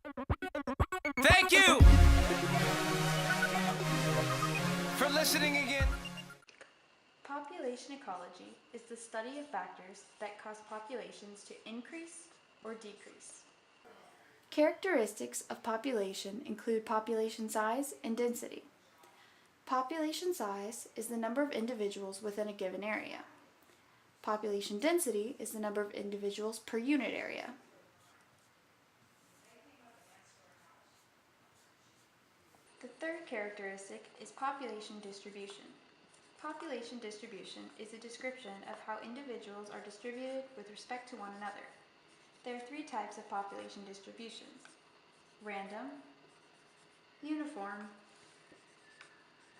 Thank you for listening again. Population ecology is the study of factors that cause populations to increase or decrease. Characteristics of population include population size and density. Population size is the number of individuals within a given area. Population density is the number of individuals per unit area. The third characteristic is population distribution. Population distribution is a description of how individuals are distributed with respect to one another. There are three types of population distributions: random, uniform,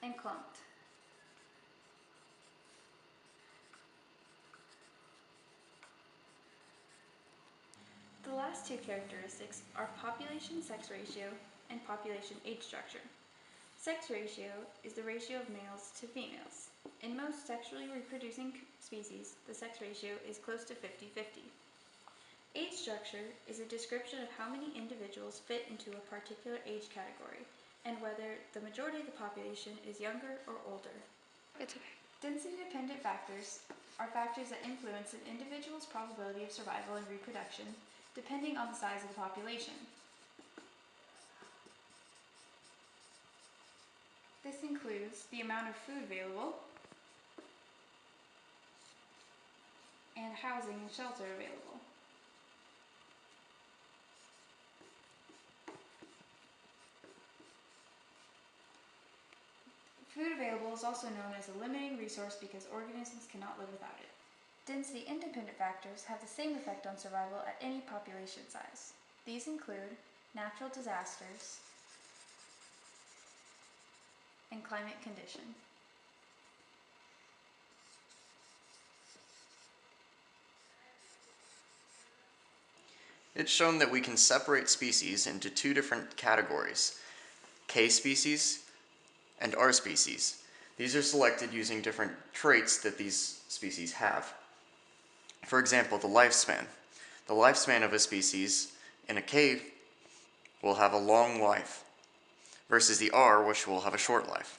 and clumped. The last two characteristics are population sex ratio and population age structure. Sex ratio is the ratio of males to females. In most sexually reproducing species, the sex ratio is close to 50-50. Age structure is a description of how many individuals fit into a particular age category and whether the majority of the population is younger or older. It's okay. Density-dependent factors are factors that influence an individual's probability of survival and reproduction depending on the size of the population. This includes the amount of food available and housing and shelter available. Food available is also known as a limiting resource because organisms cannot live without it. Density-independent factors have the same effect on survival at any population size. These include natural disasters and climate conditions. It's shown that we can separate species into two different categories, K species and R species. These are selected using different traits that these species have. For example, the lifespan. The lifespan of a species in a K will have a long life, versus the R, which will have a short life.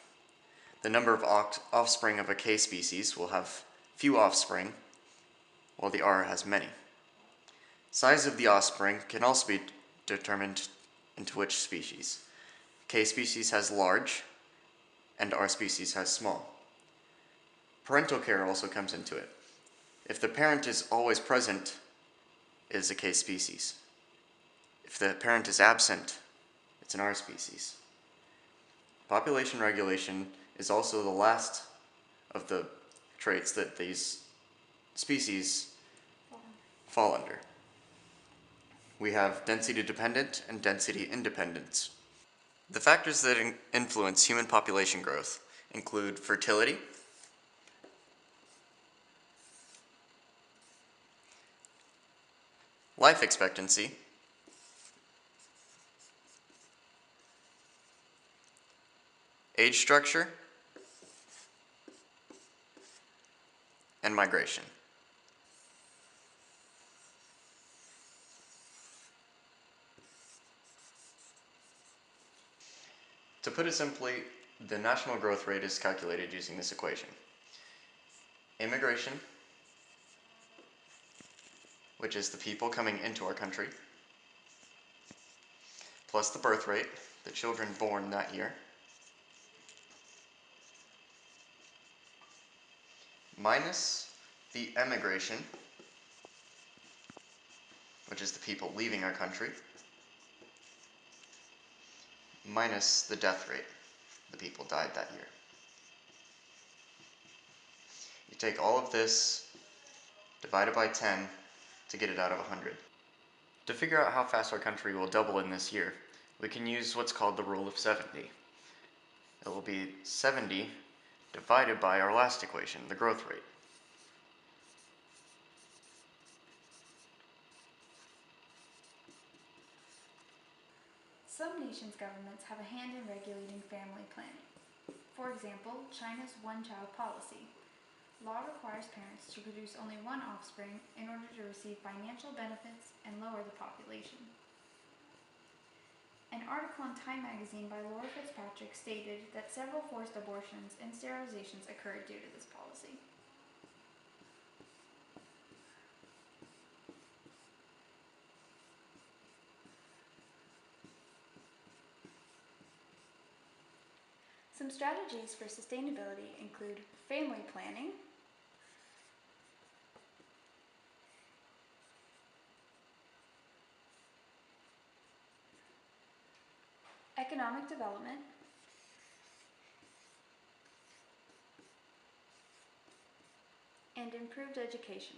The number of offspring of a K species will have few offspring, while the R has many. Size of the offspring can also be determined into which species. K species has large, and R species has small. Parental care also comes into it. If the parent is always present, it is a K species. If the parent is absent, it's an R species. Population regulation is also the last of the traits that these species fall under. We have density-dependent and density-independent. The factors that influence human population growth include fertility, life expectancy, age structure, and migration. To put it simply, the national growth rate is calculated using this equation. Immigration, which is the people coming into our country, plus the birth rate, the children born that year, minus the emigration, which is the people leaving our country, minus the death rate, the people died that year. You take all of this, divide it by 10 to get it out of 100. To figure out how fast our country will double in this year, we can use what's called the rule of 70. It will be 70 divided by our last equation, the growth rate. Some nations' governments have a hand in regulating family planning. For example, China's one-child policy. Law requires parents to produce only one offspring in order to receive financial benefits and lower the population. An article in Time magazine by Laura Fitzpatrick stated that several forced abortions and sterilizations occurred due to this policy. Some strategies for sustainability include family planning, economic development, and improved education.